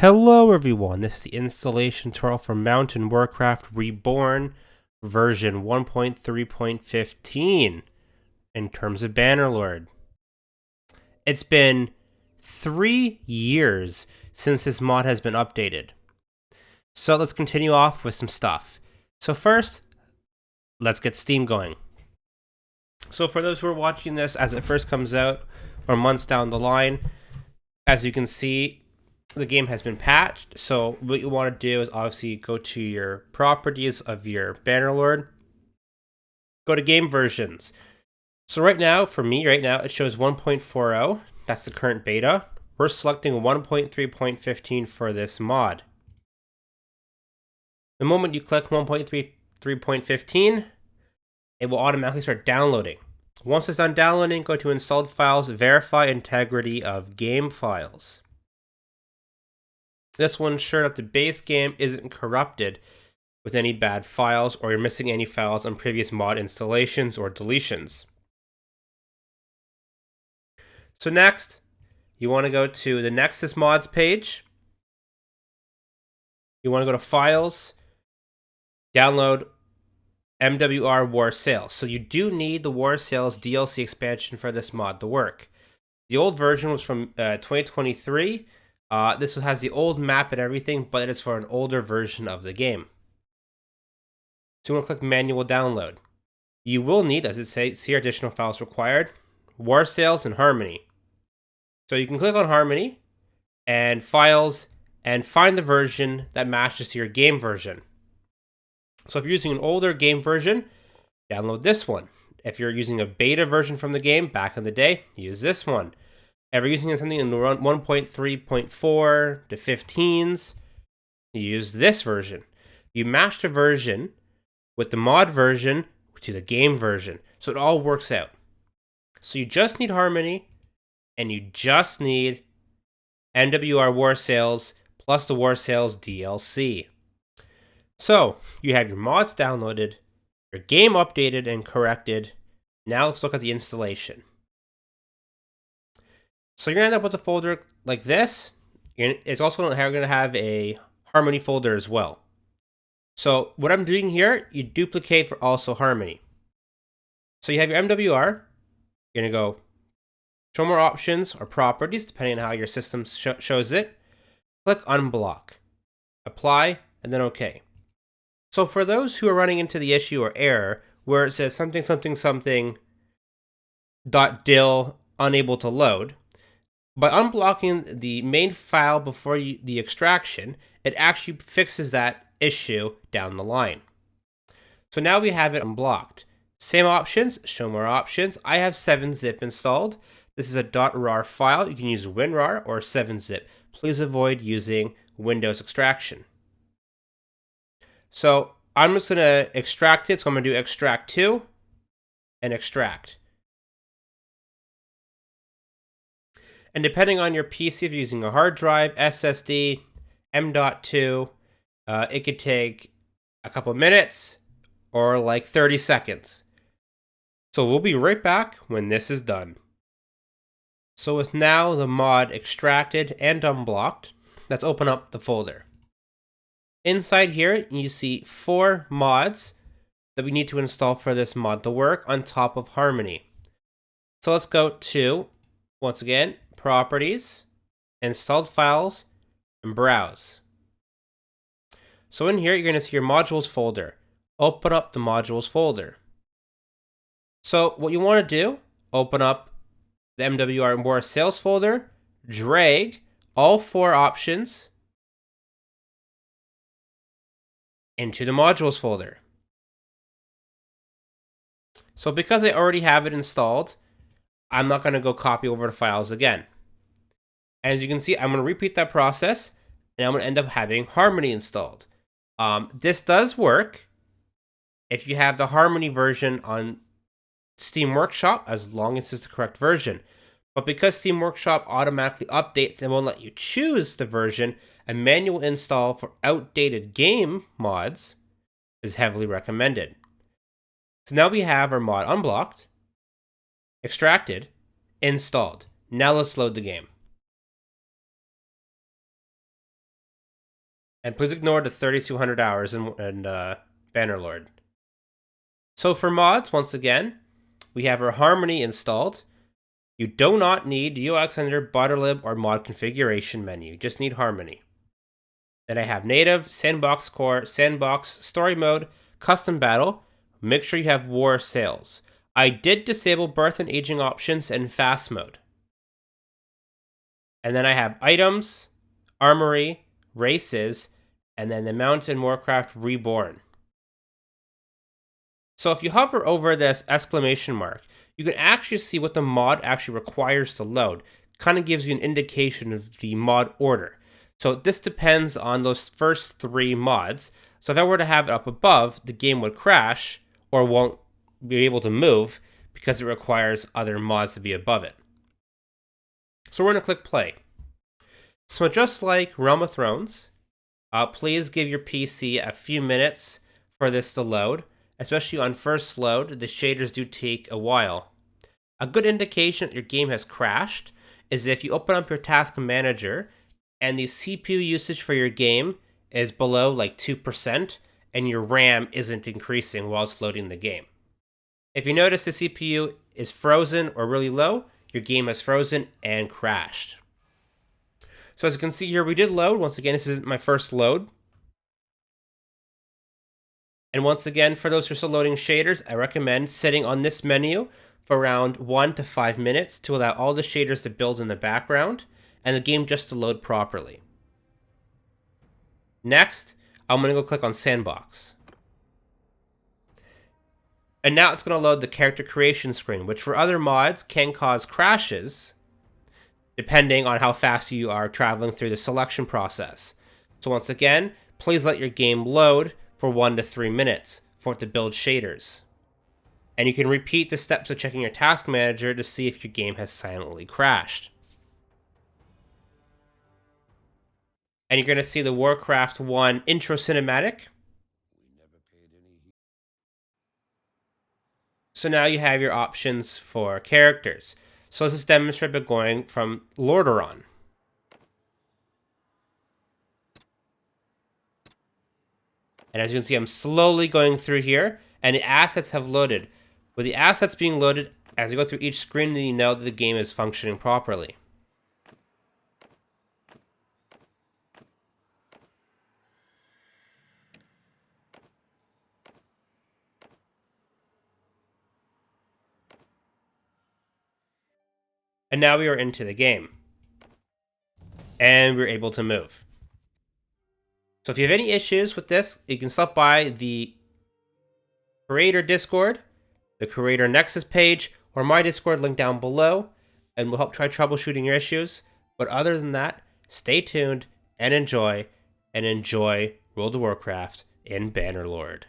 Hello everyone, this is the installation tutorial for Mountain Warcraft Reborn version 1.3.15 in terms of Bannerlord. It's been 3 years since this mod has been updated. So let's continue off with some stuff. So first, let's get Steam going. So for those who are watching this as it first comes out or months down the line, as you can see, the game has been patched. So what you want to do is obviously go to your properties of your Bannerlord, go to game versions. So right now, for me right now, it shows 1.40. That's the current beta. We're selecting 1.3.15 for this mod. The moment you click 1.3.15, it will automatically start downloading. Once it's done downloading, go to installed files, verify integrity of game files. This will ensure that the base game isn't corrupted with any bad files or you're missing any files on previous mod installations or deletions. So next, you want to go to the Nexus mods page. You want to go to files, download MWR War Sales. So you do need the War Sales DLC expansion for this mod to work. The old version was from 2023. This has the old map and everything, but it is for an older version of the game. So you want to click manual download. You will need, as it says here, additional files required, War Sales and Harmony. So you can click on Harmony and Files and find the version that matches to your game version. So if you're using an older game version, download this one. If you're using a beta version from the game back in the day, use this one. If you're using something in around 1.3.4 to 15s, you use this version. You match the version with the mod version to the game version, so it all works out. So you just need Harmony, and you just need MWR War Sales plus the War Sales DLC. So you have your mods downloaded, your game updated and corrected. Now let's look at the installation. So you're going to end up with a folder like this. It's also going to have a Harmony folder as well. So what I'm doing here, you duplicate for also Harmony. So you have your MWR. You're going to go show more options or properties, depending on how your system shows it. Click unblock, apply, and then OK. So for those who are running into the issue or error where it says something .dil unable to load, by unblocking the main file before the extraction, it actually fixes that issue down the line. So now we have it unblocked. Same options, show more options. I have 7-zip installed. This is a .rar file. You can use WinRAR or 7-zip. Please avoid using Windows extraction. So I'm just going to extract it. So I'm going to do extract to and extract. And depending on your PC, if you're using a hard drive, SSD, M.2, it could take a couple minutes or like 30 seconds. So we'll be right back when this is done. So with now the mod extracted and unblocked, let's open up the folder. Inside here, you see 4 mods that we need to install for this mod to work on top of Harmony. So let's go to, once again, Properties, Installed Files, and Browse. So in here, you're going to see your Modules folder. Open up the Modules folder. So what you want to do, open up the MWR War Sales folder, drag all 4 options into the Modules folder. So because I already have it installed, I'm not going to go copy over the files again. As you can see, I'm going to repeat that process, and I'm going to end up having Harmony installed. This does work if you have the Harmony version on Steam Workshop, as long as it's the correct version. But because Steam Workshop automatically updates and won't let you choose the version, a manual install for outdated game mods is heavily recommended. So now we have our mod unblocked, extracted, installed. Now let's load the game. And please ignore the 3,200 hours in Bannerlord. So for mods, once again, we have our Harmony installed. You do not need UX under Butterlib or mod configuration menu. You just need Harmony. Then I have Native, Sandbox Core, Sandbox, Story Mode, Custom Battle. Make sure you have War Sales. I did disable Birth and Aging options and Fast Mode. And then I have Items, Armory, Races, and then the Mountain Warcraft Reborn. So if you hover over this exclamation mark, you can actually see what the mod actually requires to load. Kind of gives you an indication of the mod order. So this depends on those first 3 mods. So if I were to have it up above, the game would crash or won't be able to move because it requires other mods to be above it. So we're going to click play. So just like Realm of Thrones, please give your PC a few minutes for this to load. Especially on first load, the shaders do take a while. A good indication that your game has crashed is if you open up your task manager and the CPU usage for your game is below like 2% and your RAM isn't increasing while it's loading the game. If you notice the CPU is frozen or really low, your game has frozen and crashed. So as you can see here, we did load. Once again, this is my first load. And once again, for those who are still loading shaders, I recommend sitting on this menu for around 1 to 5 minutes to allow all the shaders to build in the background and the game just to load properly. Next, I'm going to go click on Sandbox. And now it's going to load the character creation screen, which for other mods can cause crashes depending on how fast you are traveling through the selection process. So once again, please let your game load for 1 to 3 minutes for it to build shaders. And you can repeat the steps of checking your task manager to see if your game has silently crashed. And you're going to see the Warcraft 1 intro cinematic. So now you have your options for characters. So this is demonstrated by going from Lordaeron. And as you can see, I'm slowly going through here, and the assets have loaded. With the assets being loaded, as you go through each screen, then you know that the game is functioning properly. And now we are into the game. And we're able to move. So if you have any issues with this, you can stop by the Creator Discord, the Creator Nexus page, or my Discord link down below, and we'll help try troubleshooting your issues. But other than that, stay tuned and enjoy World of Warcraft in Bannerlord.